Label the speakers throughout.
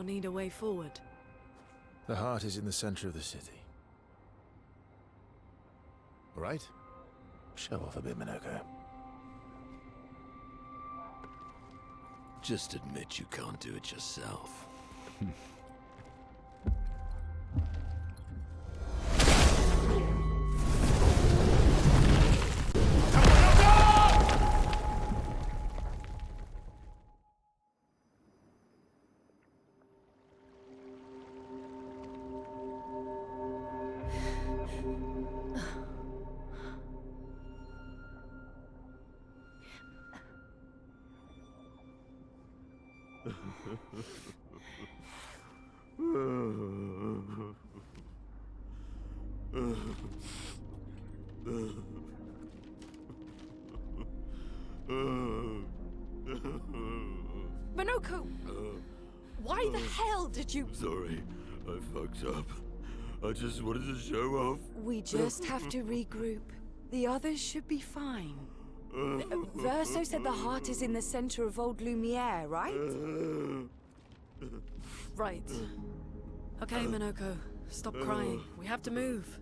Speaker 1: or need a way forward?
Speaker 2: The heart is in the center of the city. All right? Show off a bit, Minoko.
Speaker 3: Just admit you can't do it yourself.
Speaker 1: Minoko! Why the hell did you...
Speaker 3: Sorry, I fucked up. I just wanted to show off.
Speaker 1: We just have to regroup. The others should be fine. Verso said the heart is in the center of old Lumiere, right? Right. Okay, Minoko. Stop crying. We have to move.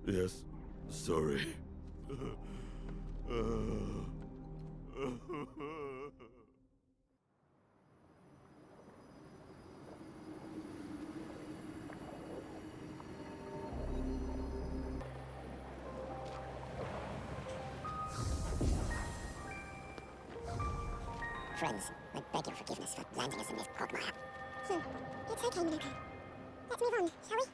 Speaker 3: Yes, sorry.
Speaker 4: Friends, I beg your forgiveness for landing us in this quagmire. It's okay, Minoko. Let's move on, shall we?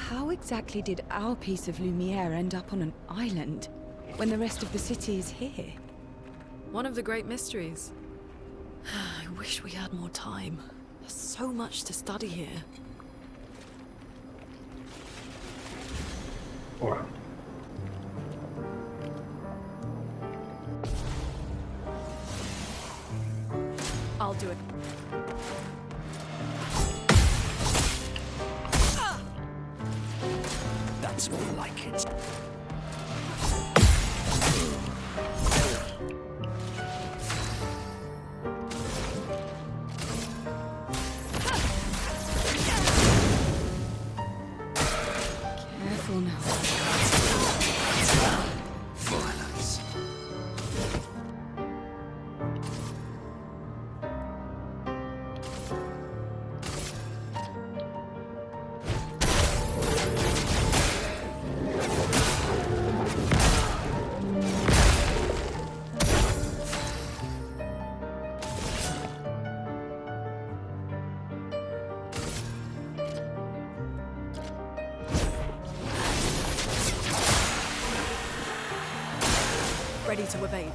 Speaker 1: How exactly did our piece of Lumiere end up on an island when the rest of the city is here? One of the great mysteries. I wish we had more time. There's so much to study here.
Speaker 5: Ora.
Speaker 1: I'll do it.
Speaker 3: That's more like it.
Speaker 1: careful now.
Speaker 2: Violence.
Speaker 1: Ready to evade.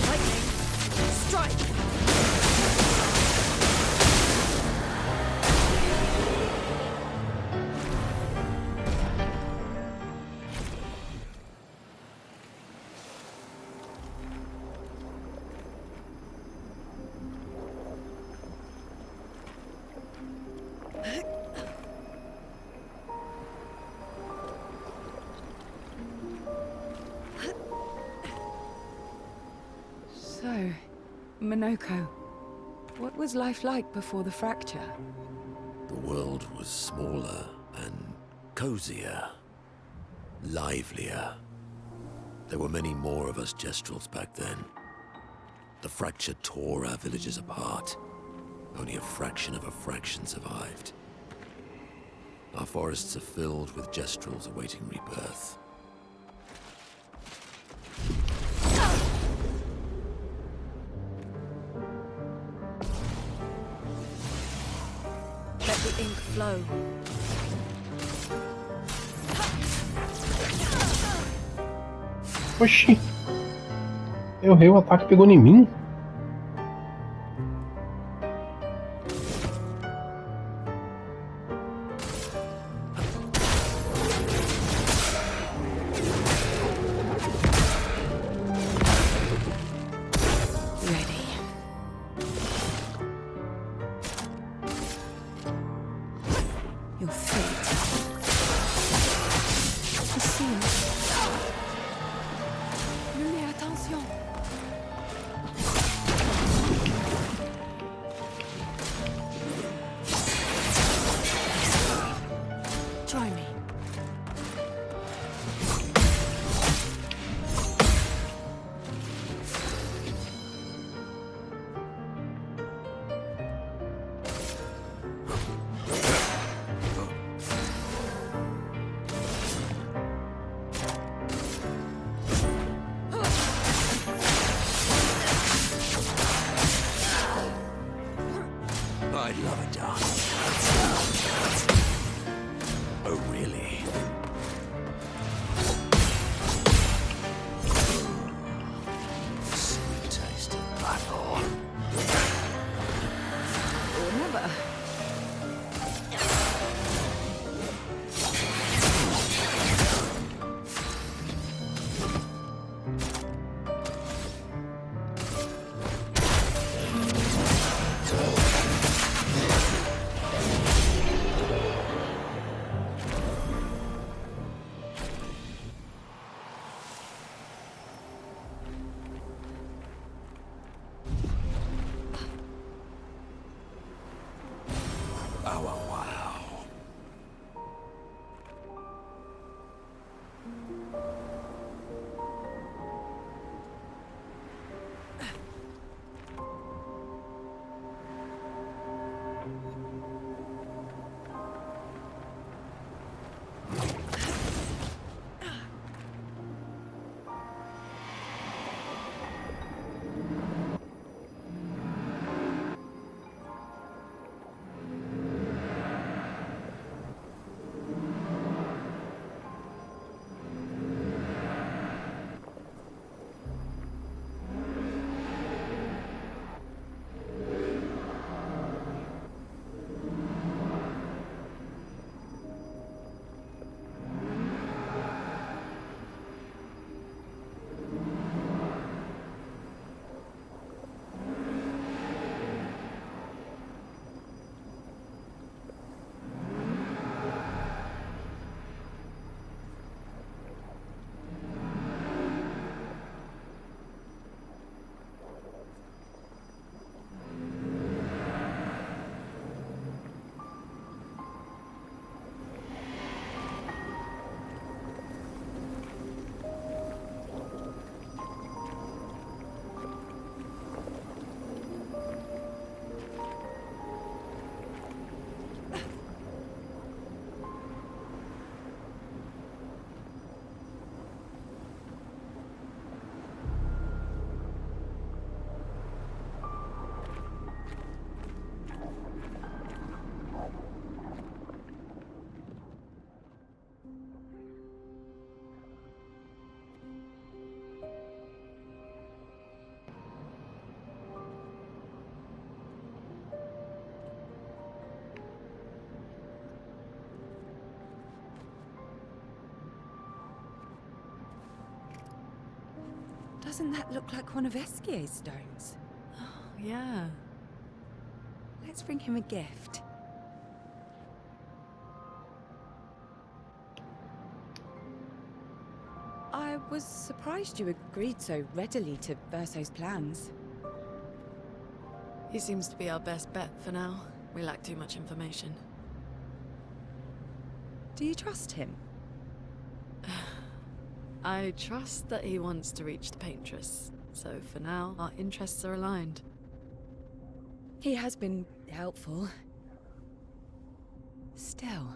Speaker 1: Lightning, strike! So, Minoko, what was life like before the fracture?
Speaker 2: The world was smaller and cozier, livelier. There were many more of us Gestrels back then. The fracture tore our villages apart. Only a fraction of a fraction survived. Our forests are filled with Gestrels awaiting rebirth.
Speaker 1: Let the ink flow.
Speaker 5: Oxi. Eu errei, o ataque pegou em mim?
Speaker 1: Your fate is sealed. Lulez, attention. Doesn't that look like one of Esquier's stones?
Speaker 6: Oh, yeah.
Speaker 1: Let's bring him a gift. I was surprised you agreed so readily to Verso's plans.
Speaker 6: He seems to be our best bet for now. We lack too much information.
Speaker 1: Do you trust him?
Speaker 6: I trust that he wants to reach the Paintress, so for now, our interests are aligned.
Speaker 1: He has been helpful. Still,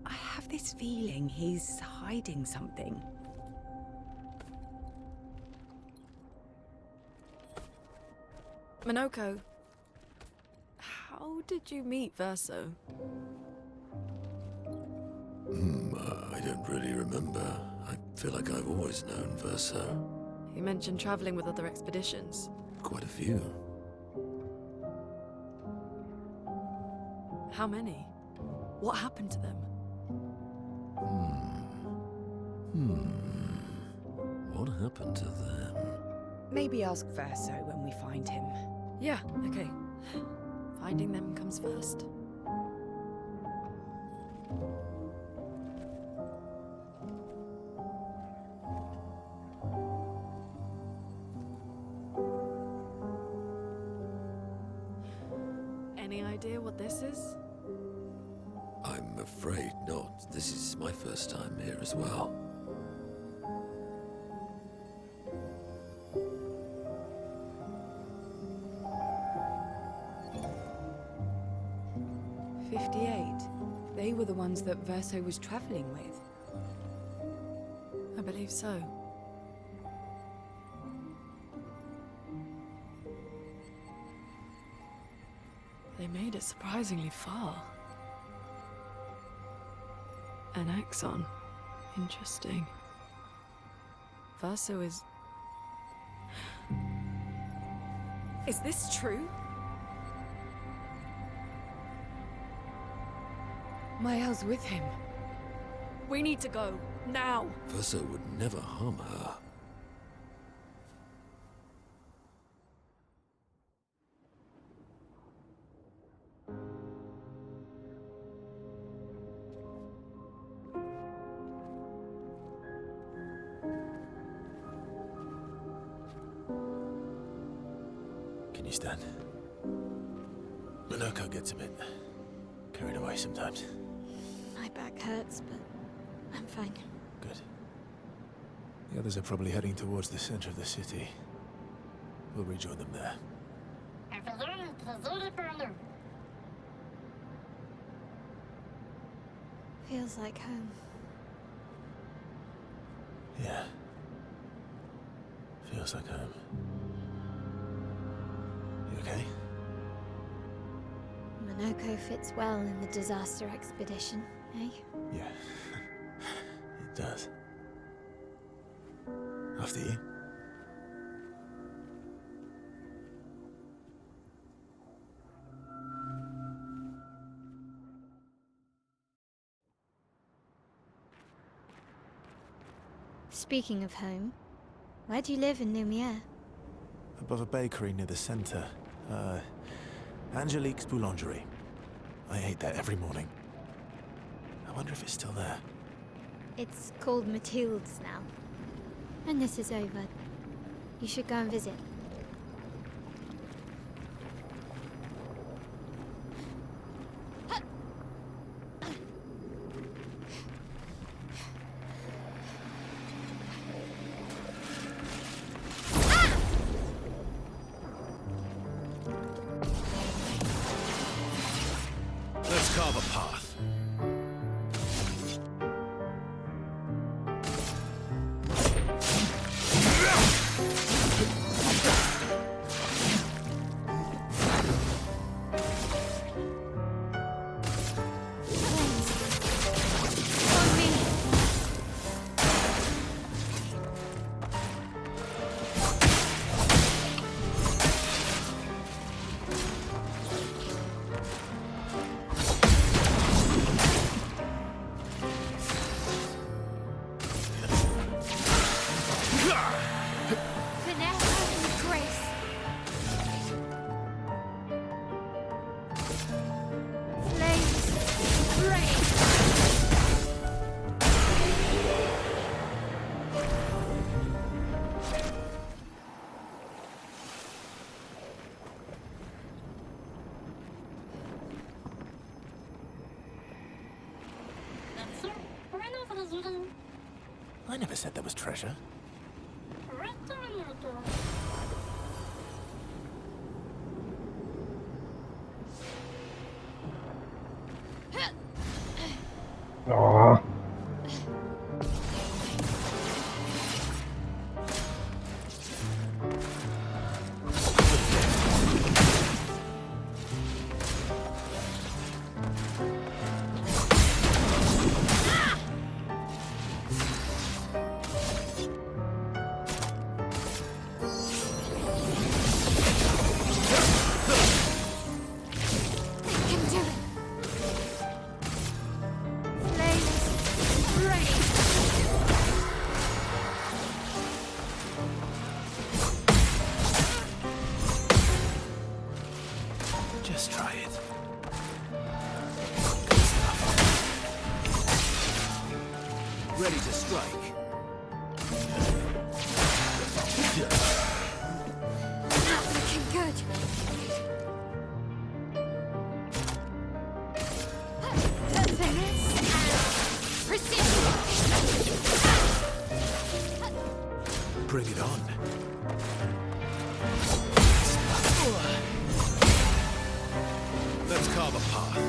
Speaker 1: I have this feeling he's hiding something.
Speaker 6: Minoko, how did you meet Verso?
Speaker 2: I don't really remember. I feel like I've always known Verso.
Speaker 6: You mentioned traveling with other expeditions.
Speaker 2: Quite a few.
Speaker 6: How many? What happened to them?
Speaker 2: What happened to them?
Speaker 1: Maybe ask Verso when we find him.
Speaker 6: Yeah, okay. Finding them comes first. Any idea what this is?
Speaker 2: I'm afraid not. This is my first time here as well.
Speaker 1: They were the ones that Verso was traveling with.
Speaker 6: I believe so. They made it surprisingly far. An axon. Interesting. Verso is...
Speaker 1: Is this true? Mael's with him.
Speaker 6: We need to go. Now!
Speaker 2: Verso would never harm her.
Speaker 7: Can you stand? Minoko gets a bit carried away sometimes.
Speaker 8: My back hurts, but I'm fine.
Speaker 7: Good. The others are probably heading towards the center of the city. We'll rejoin them there.
Speaker 8: Feels like home.
Speaker 7: Yeah. Feels like home. You okay?
Speaker 8: Minoko fits well in the disaster expedition, eh?
Speaker 7: Yeah. It does. After you.
Speaker 8: Speaking of home, where do you live in Lumiere?
Speaker 7: Above a bakery near the center. Angelique's Boulangerie. I ate there every morning. I wonder if it's still there.
Speaker 8: It's called Mathilde's now. When this is over, you should go and visit.
Speaker 2: Let's carve a path.
Speaker 7: I never said there was treasure.
Speaker 5: Ó.
Speaker 7: Just try it.
Speaker 2: Ready to strike.
Speaker 8: Not looking good. Finesse. Precision.
Speaker 7: Bring it on.
Speaker 2: Let's carve a path.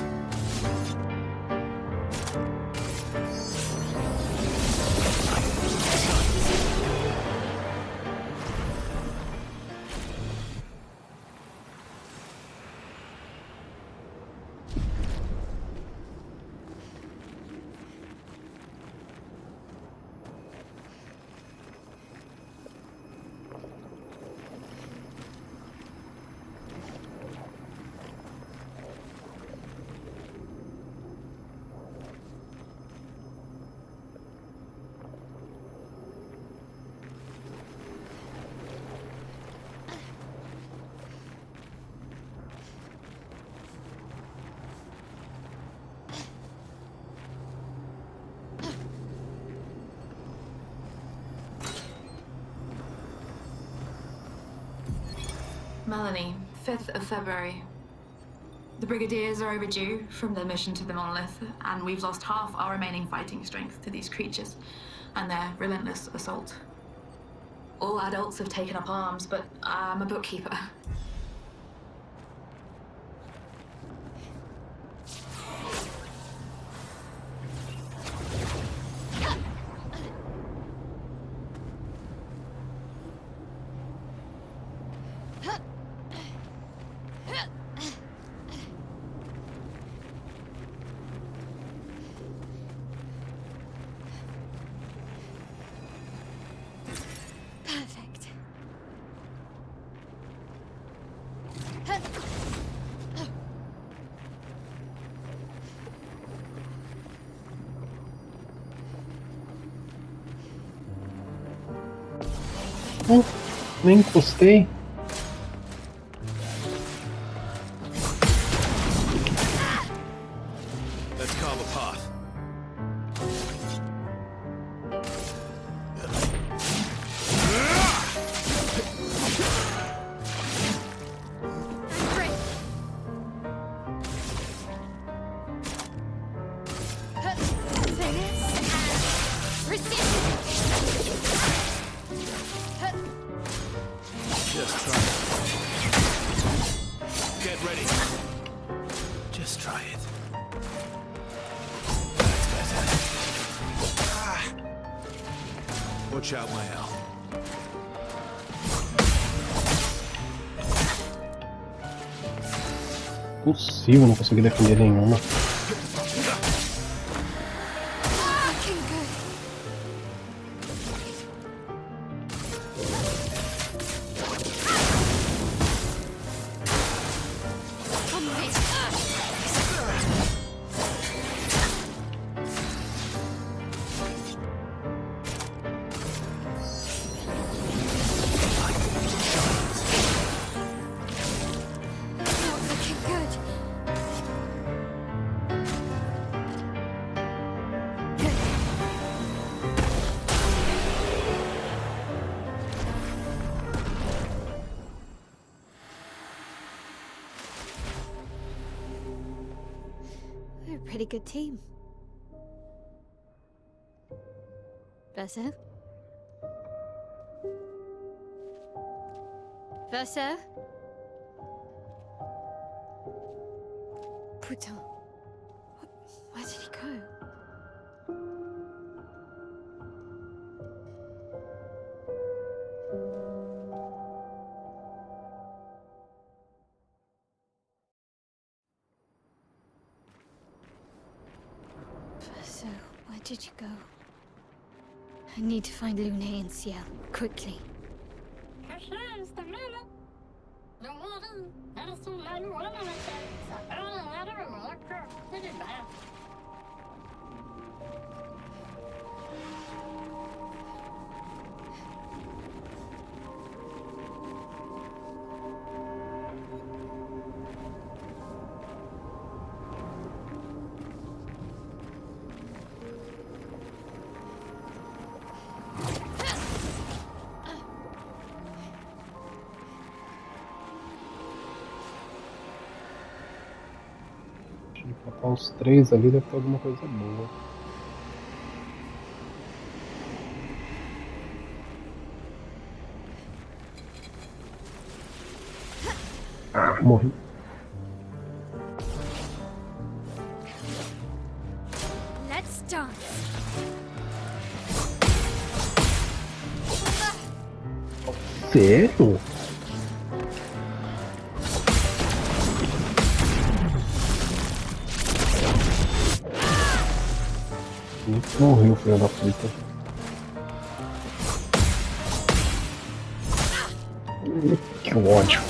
Speaker 9: Melanie, 5th of February. The Brigadiers are overdue from their mission to the monolith, and we've lost half our remaining fighting strength to these creatures and their relentless assault. All adults have taken up arms, but I'm a bookkeeper.
Speaker 8: Perfect.
Speaker 5: Nem encostei.
Speaker 2: Let's carve a path.
Speaker 8: Great. Finesse. Precision.
Speaker 2: Just try it. Get ready.
Speaker 7: Just try it.
Speaker 2: That's better. Watch out, my Al.
Speaker 5: Impossível, não consegui defender nenhuma.
Speaker 8: Looking good. Come on. Not looking good. We're a pretty good team. Verso? Verso? Putain. Where did he go? Verso, where did you go? I need to find Lune and Ciel, quickly.
Speaker 5: Deixa eu botar os 3 ali, deve ter alguma coisa boa. Ah, morri.
Speaker 8: Let's dance.
Speaker 5: Sério? Morreu, filho da puta. Que ódio.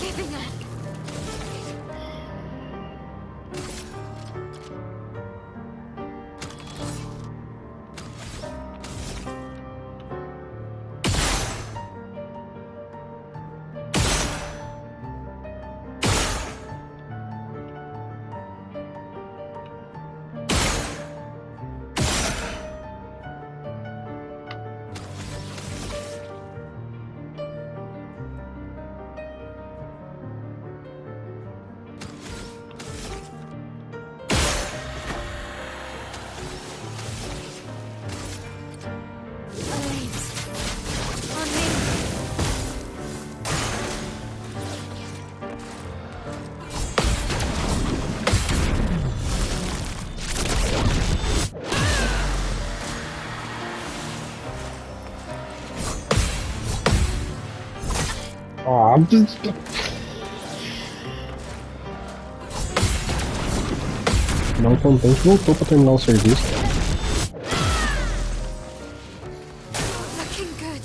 Speaker 5: Ah, não contente, voltou pra terminar o serviço.
Speaker 8: Looking good.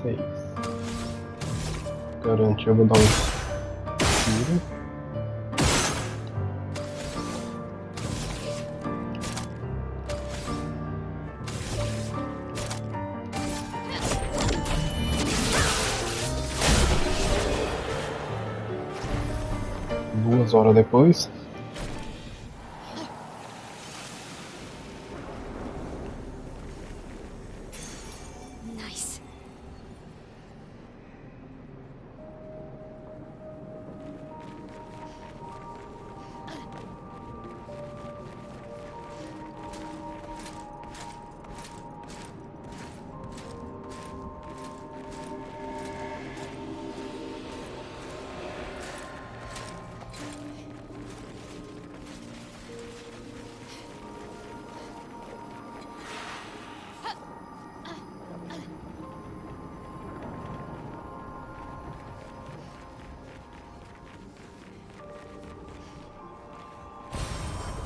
Speaker 5: 6. Garantir, eu vou dar um tiro. Duas horas depois.
Speaker 8: Nice.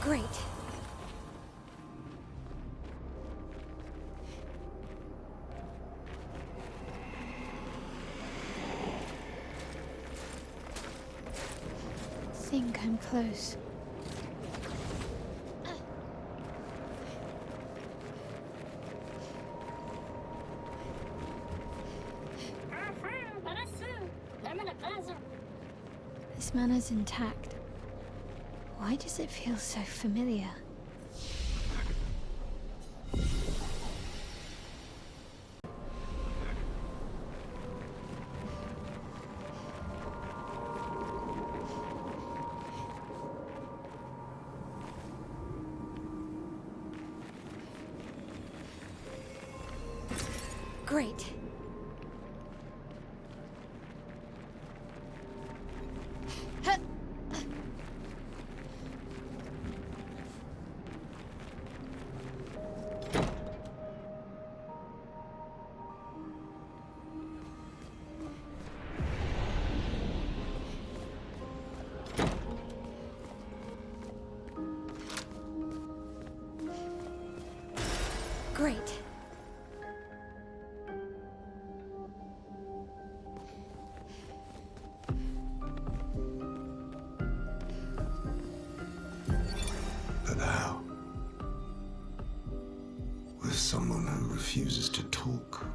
Speaker 8: Great. Think I'm close. This manner's intact. Why does it feel so familiar? Great. Great.
Speaker 10: But how? With someone who refuses to talk.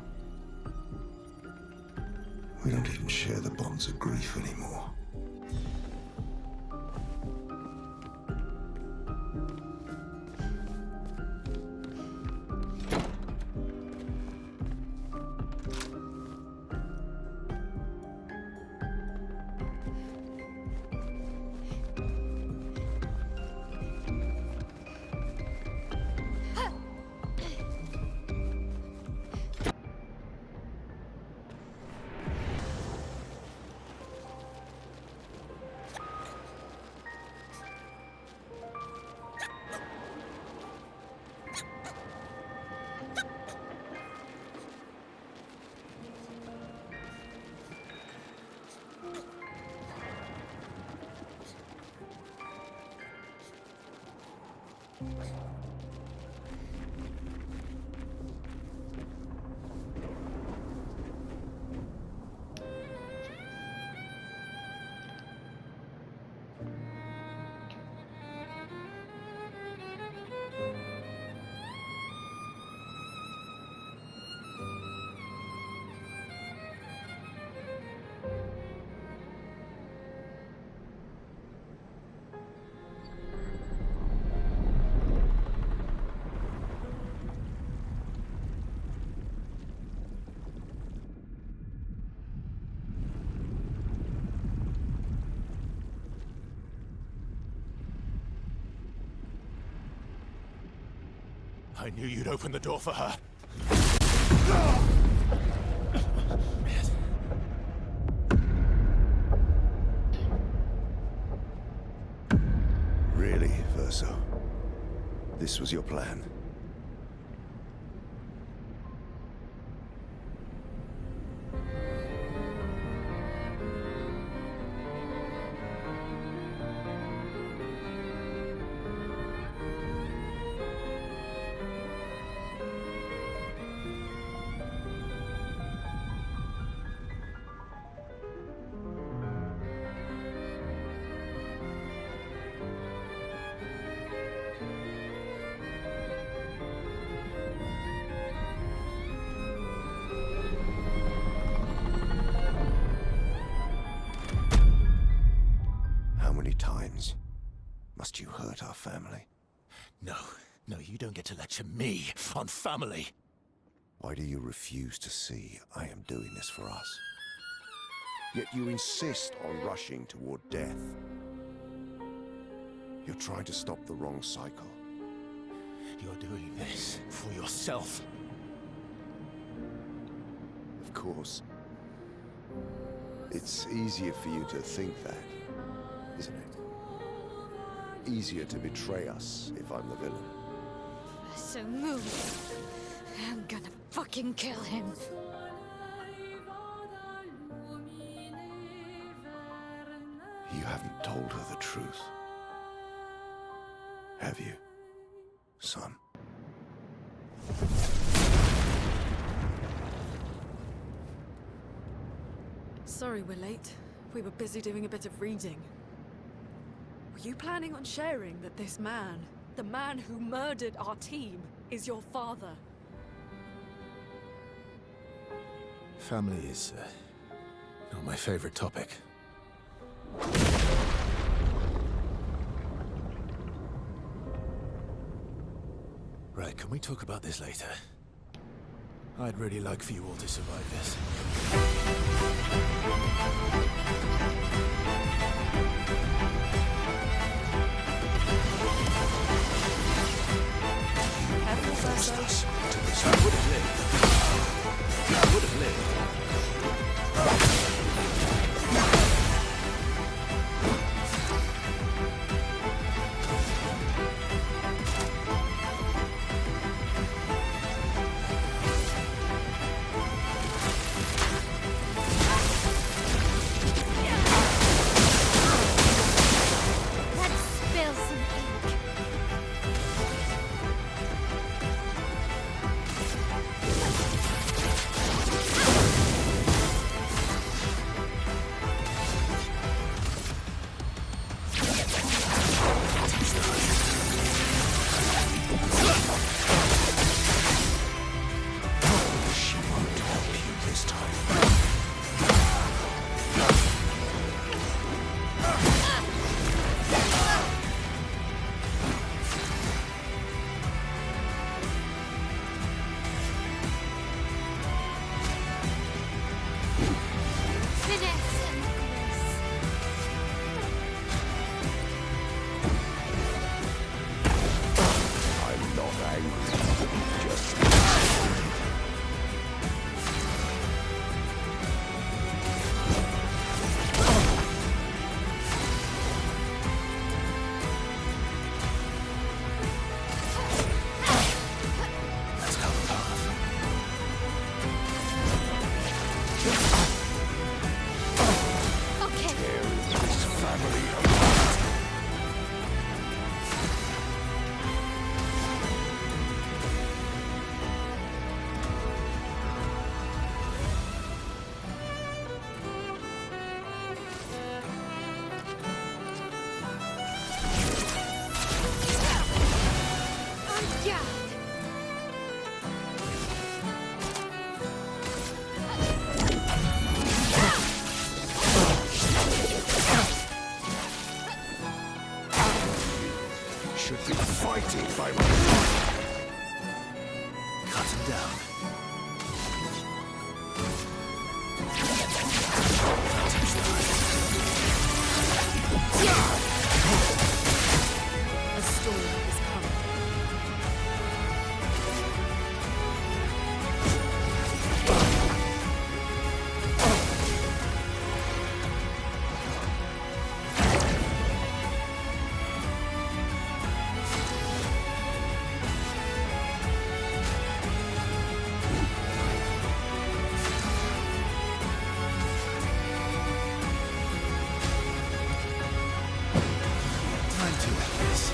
Speaker 10: We don't even share the bonds of grief anymore.
Speaker 7: I knew you'd open the door for her.
Speaker 10: Really, Verso? This was your plan? Times must you hurt our family?
Speaker 7: No, you don't get to lecture me on family.
Speaker 10: Why do you refuse to see I am doing this for us? Yet you insist on rushing toward death. You're trying to stop the wrong cycle.
Speaker 7: You're doing this for yourself.
Speaker 10: Of course. It's easier for you to think that, isn't it? Easier to betray us if I'm the villain.
Speaker 8: So move. I'm gonna fucking kill him.
Speaker 10: You haven't told her the truth. Have you, son?
Speaker 6: Sorry we're late. We were busy doing a bit of reading. Were you planning on sharing that this man, the man who murdered our team, is your father?
Speaker 7: Family is not my favorite topic. Right, can we talk about this later? I'd really like for you all to survive this.
Speaker 6: Careful, Verso.
Speaker 7: I would have lived.
Speaker 10: should be fighting by my side.
Speaker 7: Cut him down.
Speaker 6: A storm is coming.
Speaker 7: Time to end this.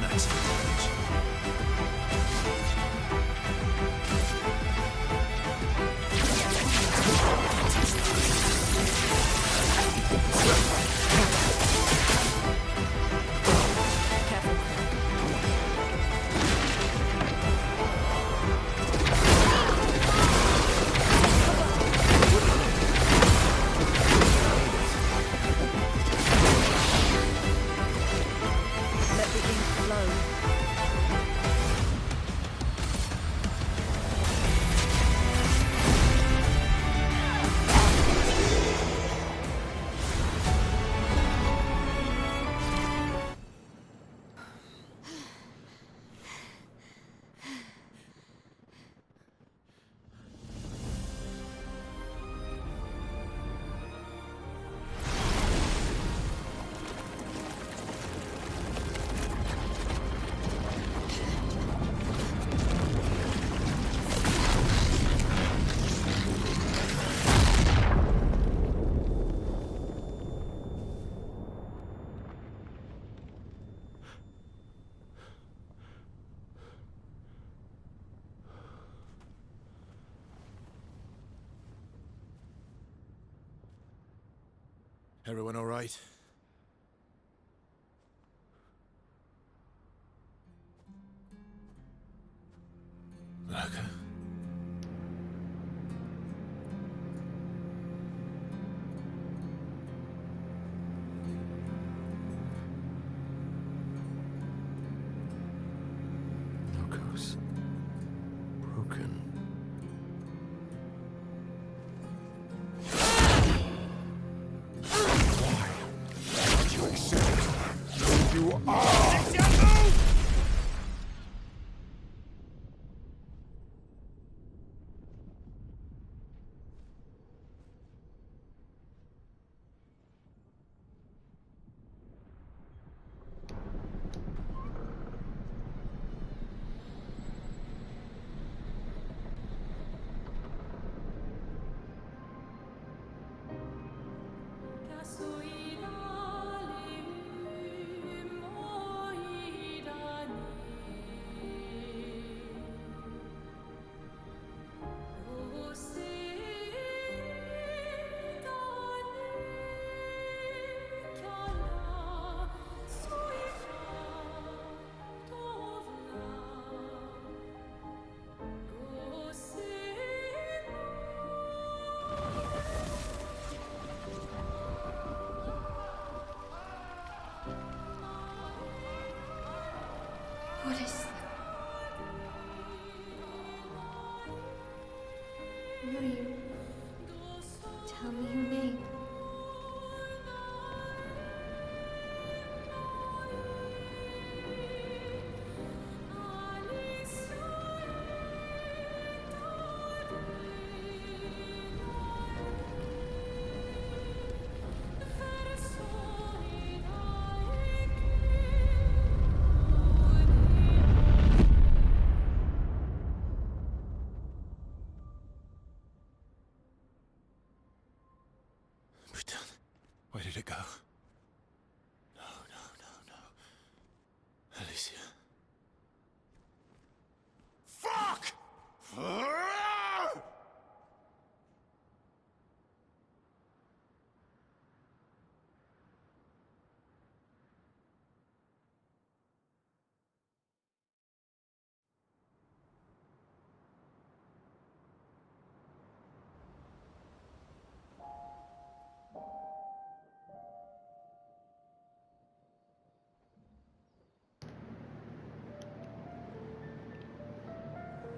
Speaker 7: Maximum damage.
Speaker 6: Let the ink flow.
Speaker 7: Everyone all right? Okay.
Speaker 2: Logos. Broken.
Speaker 10: Don't you accept who you are?
Speaker 8: What is that? Who are you? Tell me your name.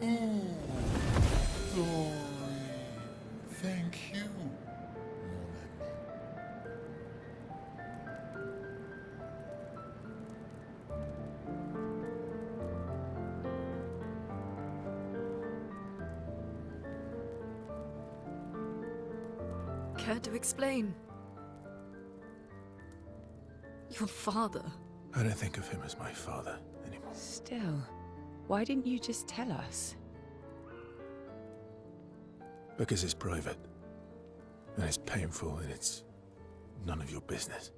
Speaker 3: Glory. Thank you,
Speaker 6: Care to explain? Your father?
Speaker 7: I don't think of him as my father anymore.
Speaker 1: Still, why didn't you just tell us?
Speaker 7: Because it's private. And it's painful, and it's none of your business.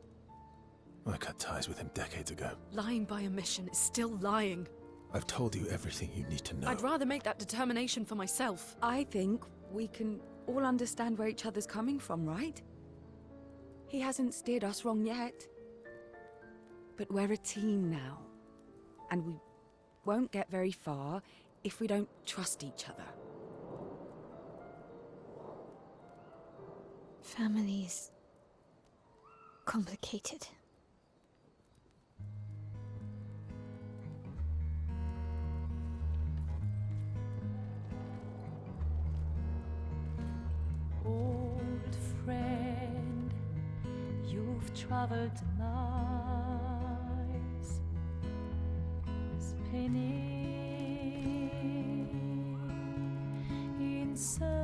Speaker 7: I cut ties with him decades ago.
Speaker 6: Lying by omission is still lying.
Speaker 7: I've told you everything you need to know.
Speaker 6: I'd rather make that determination for myself.
Speaker 1: I think we can all understand where each other's coming from, right? He hasn't steered us wrong yet. But we're a team now. And we won't get very far if we don't trust each other.
Speaker 8: Family's complicated.
Speaker 11: Old friend, you've traveled miles, spinning in circles,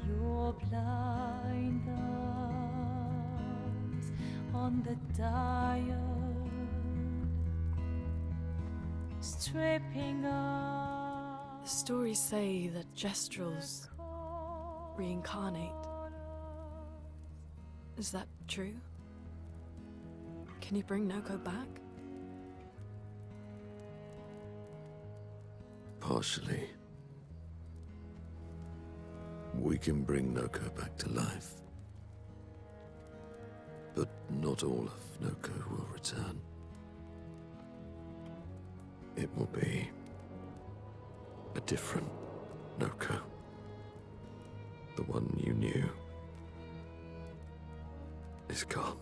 Speaker 11: your blind eyes on the dial, stripping off.
Speaker 6: The stories say that gestrels reincarnate. Is that true? Can you bring Noko back?
Speaker 2: Partially. We can bring Noko back to life. But not all of Noko will return. It will be a different Noko. The one you knew is gone.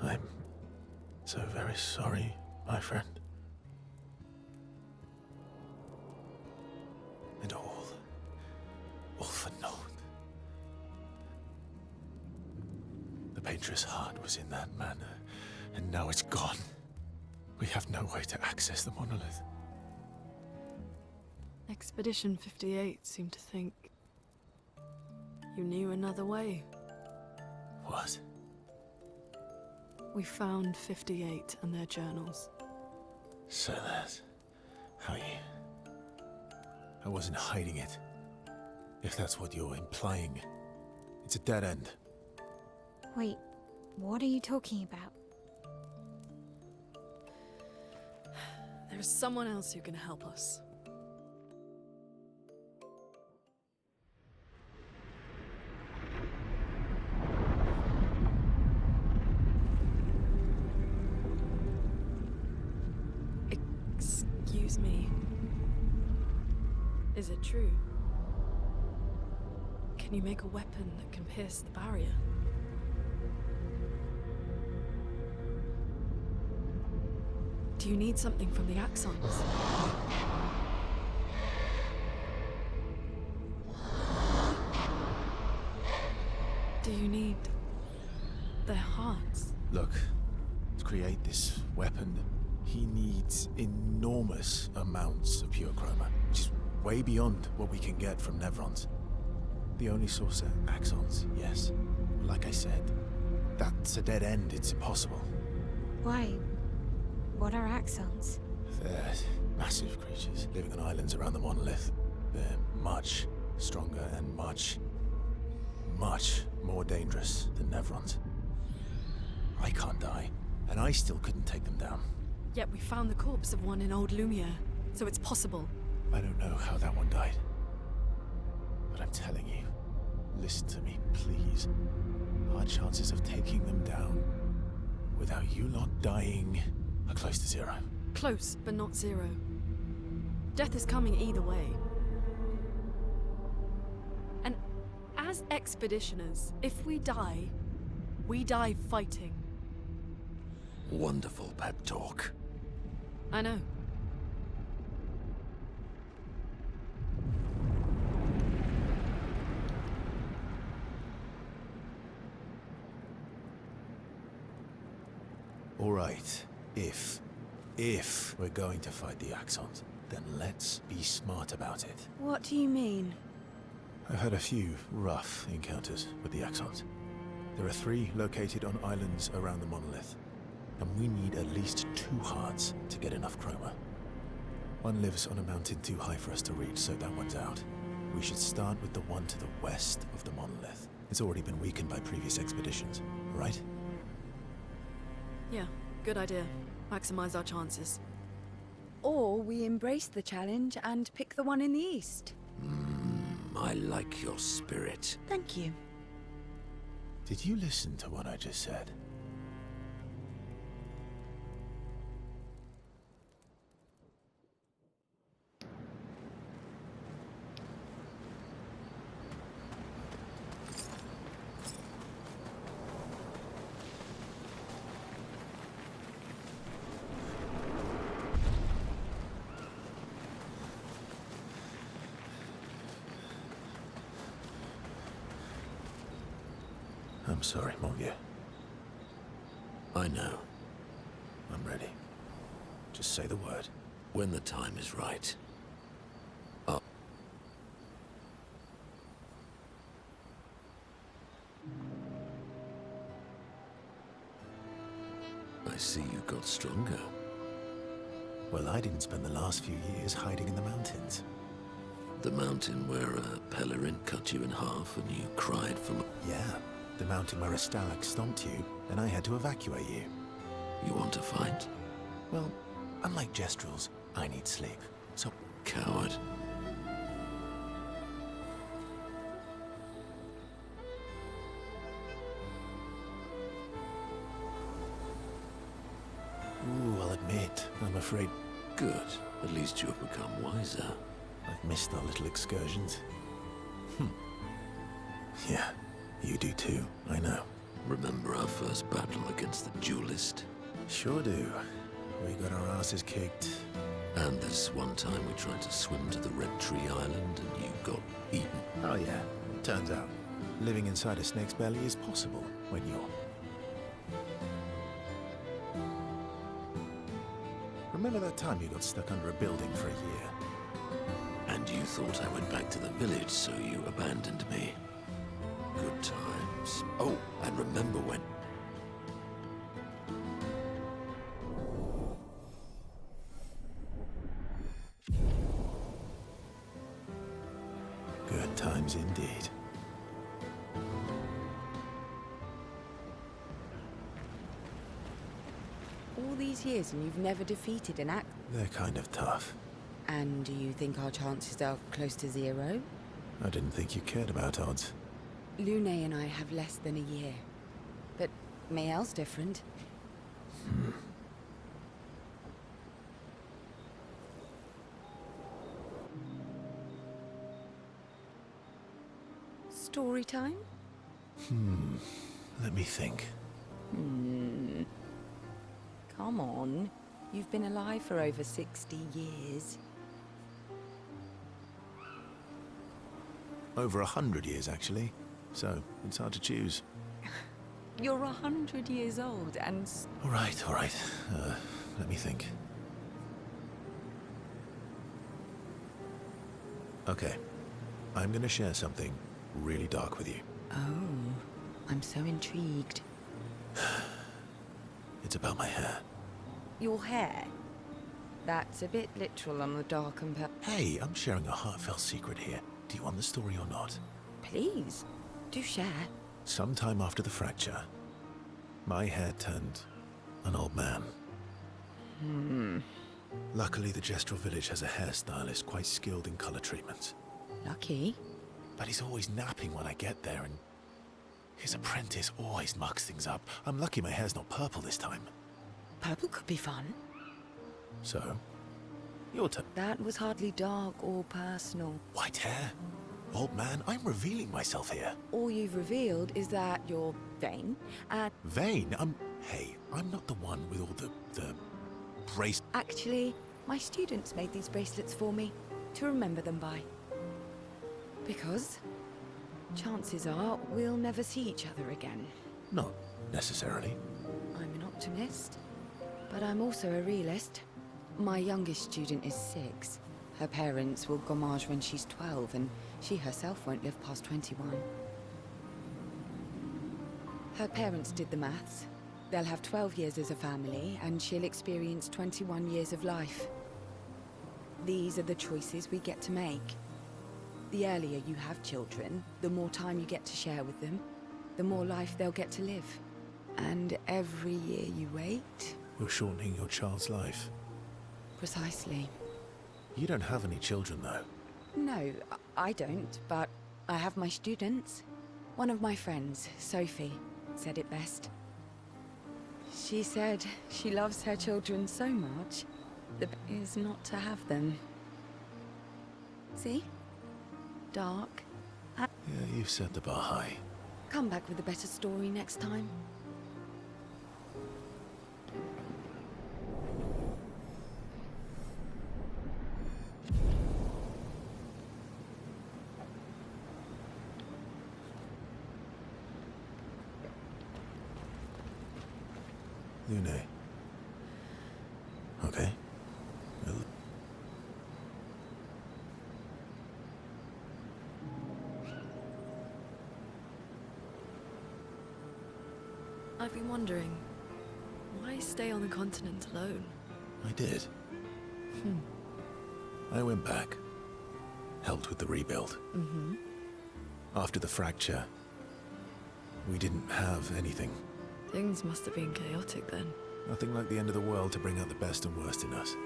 Speaker 7: I'm so very sorry, my friend. And all for naught. The Paintress heart was in that man, and now it's gone. We have no way to access the monolith.
Speaker 6: Expedition 58 seemed to think you knew another way.
Speaker 7: What?
Speaker 6: We found 58 and their journals.
Speaker 7: So that's how you... I wasn't hiding it. If that's what you're implying. It's a dead end.
Speaker 8: Wait, what are you talking about?
Speaker 6: There is someone else who can help us. Excuse me. Is it true? Can you make a weapon that can pierce the barrier? Do you need something from the axons? Do you need their hearts?
Speaker 7: Look, to create this weapon, he needs enormous amounts of pure chroma, which is way beyond what we can get from Nevrons. The only source are axons, yes. Like I said, that's a dead end, it's impossible.
Speaker 8: Why? What are axons?
Speaker 7: They're massive creatures living on islands around the monolith. They're much stronger and much more dangerous than Nevrons. I can't die, and I still couldn't take them down.
Speaker 6: Yet we found the corpse of one in old Lumiere, so it's possible.
Speaker 7: I don't know how that one died. But I'm telling you, listen to me, please. Our chances of taking them down without you lot dying are close to zero.
Speaker 6: Close, but not zero. Death is coming either way. And As expeditioners, if we die fighting.
Speaker 2: Wonderful pep talk.
Speaker 6: I know.
Speaker 7: All right, if we're going to fight the Axons, then let's be smart about it.
Speaker 1: What do you mean?
Speaker 7: I've had a few rough encounters with the Axons. There are 3 located on islands around the monolith, and we need at least 2 hearts to get enough chroma. One lives on a mountain too high for us to reach, so that one's out. We should start with the one to the west of the monolith. It's already been weakened by previous expeditions, right?
Speaker 6: Yeah, good idea. Maximize our chances.
Speaker 1: Or we embrace the challenge and pick the one in the east.
Speaker 2: I like your spirit.
Speaker 1: Thank you.
Speaker 7: Did you listen to what I just said? I'm sorry, mon vieux.
Speaker 2: I know.
Speaker 7: I'm ready. Just say the word.
Speaker 2: When the time is right. Oh. I see you got stronger.
Speaker 7: Well, I didn't spend the last few years hiding in the mountains.
Speaker 2: The mountain where a pelerin cut you in half and you cried for...
Speaker 7: Yeah, the mountain where a stalag stomped you and I had to evacuate you.
Speaker 2: You want to fight?
Speaker 7: Well, unlike Gestrels, I need sleep, so...
Speaker 2: Coward.
Speaker 7: Ooh, I'll admit, I'm afraid...
Speaker 2: Good. At least you have become wiser.
Speaker 7: I've missed our little excursions. Yeah, you do too, I know.
Speaker 2: Remember our first battle against the duelist?
Speaker 7: Sure do. We got our asses kicked.
Speaker 2: And this one time we tried to swim to the Red Tree Island and you got eaten.
Speaker 7: Oh yeah, turns out, living inside a snake's belly is possible when you're... Remember that time you got stuck under a building for a year?
Speaker 2: And you thought I went back to the village, so you abandoned me. Good times. Oh, and remember when...
Speaker 7: Good times indeed.
Speaker 1: All these years and you've never defeated an act.
Speaker 7: They're kind of tough.
Speaker 1: And do you think our chances are close to 0?
Speaker 7: I didn't think you cared about odds.
Speaker 1: Lune and I have less than a year. But Mael's different. Story time?
Speaker 7: Let me think.
Speaker 1: Come on. You've been alive for over 60 years.
Speaker 7: Over 100 years, actually. So, it's hard to choose.
Speaker 1: You're 100 years old and...
Speaker 7: All right. Let me think. Okay. I'm gonna share something really dark with you.
Speaker 1: Oh, I'm so intrigued.
Speaker 7: It's about my hair.
Speaker 1: Your hair? That's a bit literal on the dark and
Speaker 7: Hey, I'm sharing a heartfelt secret here. Do you want the story or not?
Speaker 1: Please, do share.
Speaker 7: Sometime after the fracture, my hair turned an old man. Luckily, the Gestrel village has a hairstylist quite skilled in color treatments.
Speaker 1: Lucky.
Speaker 7: But he's always napping when I get there, and his apprentice always mucks things up. I'm lucky my hair's not purple this time.
Speaker 1: Purple could be fun.
Speaker 7: So, your turn.
Speaker 1: That was hardly dark or personal.
Speaker 7: White hair? Old man, I'm revealing myself here.
Speaker 1: All you've revealed is that you're vain and...
Speaker 7: Vain? Hey, I'm not the one with all the brace...
Speaker 1: Actually, my students made these bracelets for me to remember them by. Because chances are we'll never see each other again.
Speaker 7: Not necessarily.
Speaker 1: I'm an optimist, but I'm also a realist. My youngest student is 6. Her parents will gommage when she's 12, and she herself won't live past 21. Her parents did the maths. They'll have 12 years as a family, and she'll experience 21 years of life. These are the choices we get to make. The earlier you have children, the more time you get to share with them, the more life they'll get to live. And every year you wait...
Speaker 7: You're shortening your child's life.
Speaker 1: Precisely.
Speaker 7: You don't have any children, though.
Speaker 1: No, I don't, but I have my students. One of my friends, Sophie, said it best. She said she loves her children so much, the best is not to have them. See? Dark.
Speaker 7: Yeah, you've set the bar high.
Speaker 1: Come back with a better story next time.
Speaker 7: Lune. Okay. Well...
Speaker 6: I've been wondering, why stay on the continent alone?
Speaker 7: I did. I went back. Helped with the rebuild. After the fracture, we didn't have anything.
Speaker 6: Things must have been chaotic then.
Speaker 7: Nothing like the end of the world to bring out the best and worst in us.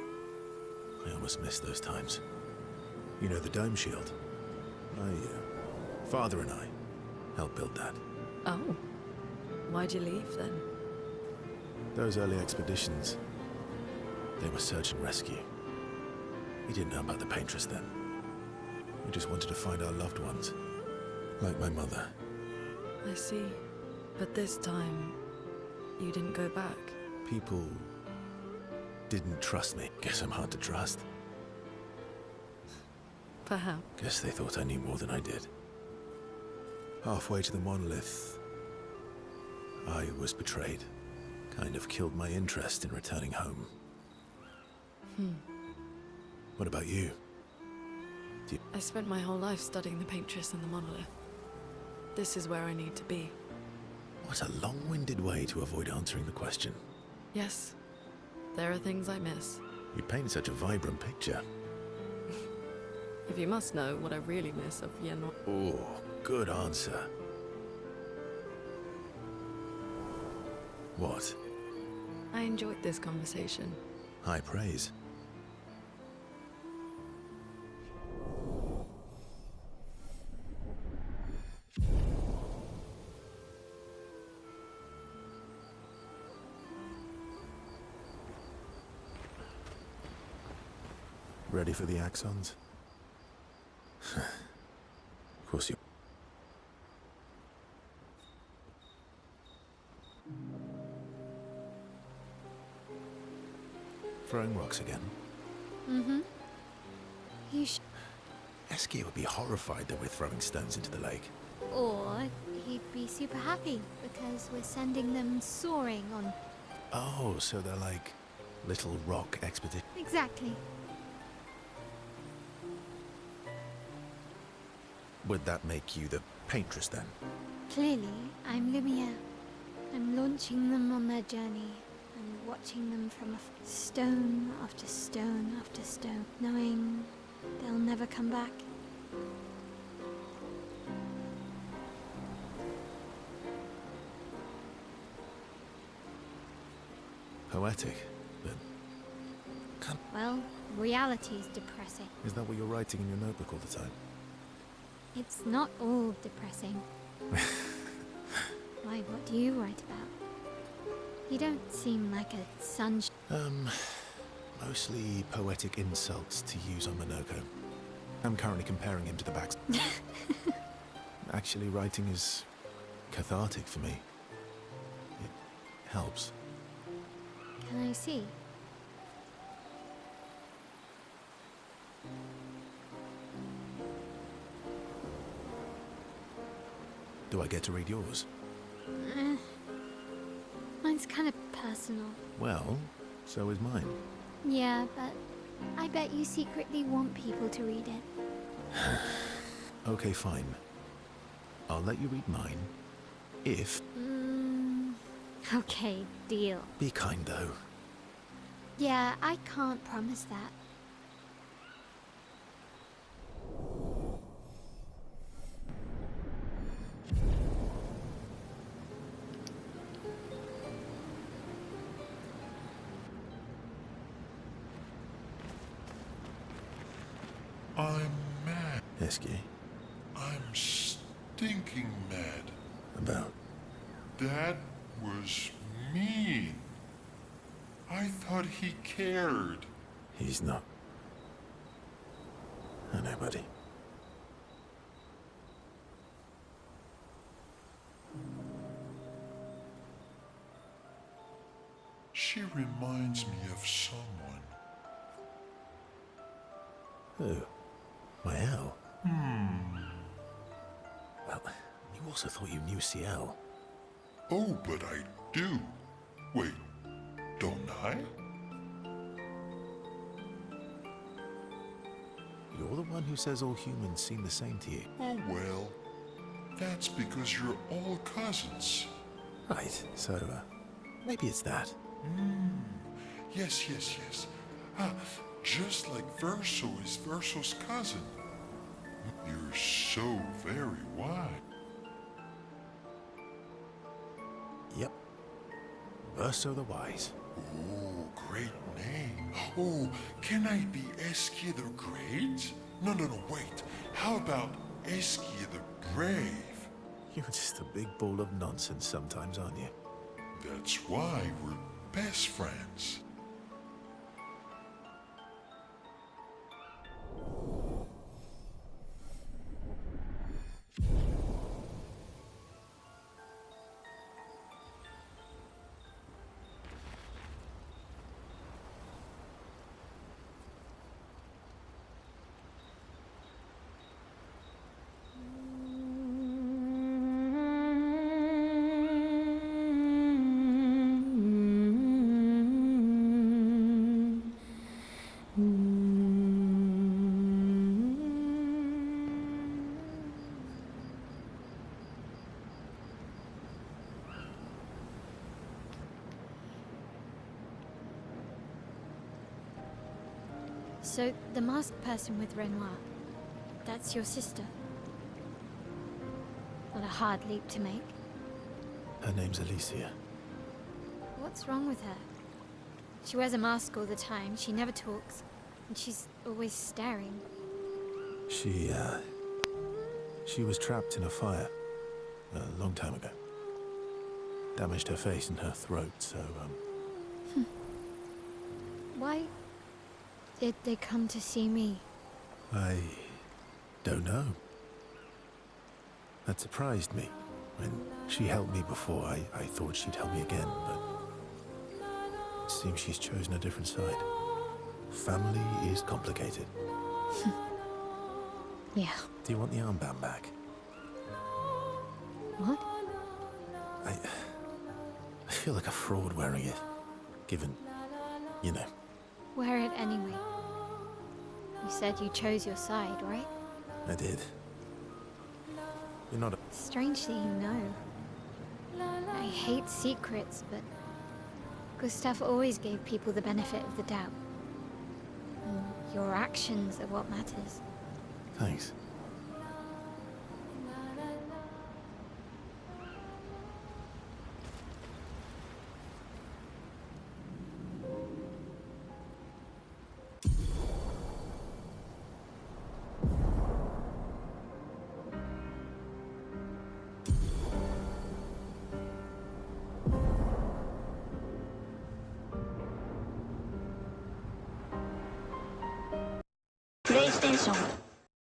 Speaker 7: I almost miss those times. You know, the dome shield. My father and I helped build that.
Speaker 6: Oh. Why'd you leave then?
Speaker 7: Those early expeditions, they were search and rescue. We didn't know about the Paintress then. We just wanted to find our loved ones. Like my mother.
Speaker 6: I see. But this time, you didn't go back.
Speaker 7: People didn't trust me. Guess I'm hard to trust.
Speaker 6: Perhaps.
Speaker 7: Guess they thought I knew more than I did. Halfway to the monolith, I was betrayed. Kind of killed my interest in returning home. What about you?
Speaker 6: I spent my whole life studying the Paintress and the monolith. This is where I need to be.
Speaker 7: What a long-winded way to avoid answering the question.
Speaker 6: Yes, there are things I miss.
Speaker 7: You paint such a vibrant picture.
Speaker 6: If you must know what I really miss of Vienna.
Speaker 7: Oh, good answer. What?
Speaker 6: I enjoyed this conversation.
Speaker 7: High praise. Ready for the axons? Of course you... Throwing rocks again?
Speaker 8: You sh...
Speaker 7: Eski would be horrified that we're throwing stones into the lake.
Speaker 8: Or he'd be super happy because we're sending them soaring on...
Speaker 7: Oh, so they're like little rock expeditions.
Speaker 8: Exactly.
Speaker 7: Would that make you the Paintress then?
Speaker 8: Clearly, I'm Lumiere. I'm launching them on their journey and watching them from stone after stone after stone, knowing they'll never come back.
Speaker 7: Poetic, but...
Speaker 8: Well, reality's depressing.
Speaker 7: Is that what you're writing in your notebook all the time?
Speaker 8: It's not all depressing. Why, what do you write about? You don't seem like a sunshine.
Speaker 7: Mostly poetic insults to use on Monoko. I'm currently comparing him to the backs. Actually, writing is cathartic for me. It helps.
Speaker 8: Can I see?
Speaker 7: Do I get to read yours?
Speaker 8: Mine's kind of personal.
Speaker 7: Well, so is mine.
Speaker 8: Yeah, but I bet you secretly want people to read it.
Speaker 7: Okay, fine. I'll let you read mine, if...
Speaker 8: Okay, deal.
Speaker 7: Be kind, though.
Speaker 8: Yeah, I can't promise that.
Speaker 3: I'm mad.
Speaker 7: Esky.
Speaker 3: I'm stinking mad.
Speaker 7: About?
Speaker 3: That was mean. I thought he cared.
Speaker 7: He's not. I know, buddy.
Speaker 3: She reminds me of someone.
Speaker 7: Who? My L? Well, you also thought you knew CL.
Speaker 3: Oh, but I do. Wait, don't I?
Speaker 7: You're the one who says all humans seem the same to you.
Speaker 3: Oh, well, that's because you're all cousins.
Speaker 7: Right, so, maybe it's that.
Speaker 3: Yes. Just like Verso is Verso's cousin. You're so very wise.
Speaker 7: Yep. Verso the Wise.
Speaker 3: Oh, great name. Oh, can I be Eskia the Great? No, wait. How about Eskia the Brave?
Speaker 7: You're just a big ball of nonsense sometimes, aren't you?
Speaker 3: That's why we're best friends.
Speaker 8: So, the masked person with Renoir, that's your sister? Not a hard leap to make.
Speaker 7: Her name's Alicia.
Speaker 8: What's wrong with her? She wears a mask all the time, she never talks, and she's always staring.
Speaker 7: She was trapped in a fire a long time ago. Damaged her face and her throat, so,
Speaker 8: Why did they come to see me?
Speaker 7: I don't know. That surprised me. When she helped me before, I thought she'd help me again, but it seems she's chosen a different side. Family is complicated.
Speaker 8: Yeah.
Speaker 7: Do you want the armband back?
Speaker 8: What?
Speaker 7: I feel like a fraud wearing it, given, you know.
Speaker 8: Wear it anyway. You said you chose your side, right?
Speaker 7: I did. You're not a...
Speaker 8: Strangely, you know. I hate secrets, but Gustave always gave people the benefit of the doubt. And your actions are what matters.
Speaker 7: Thanks.
Speaker 4: PlayStation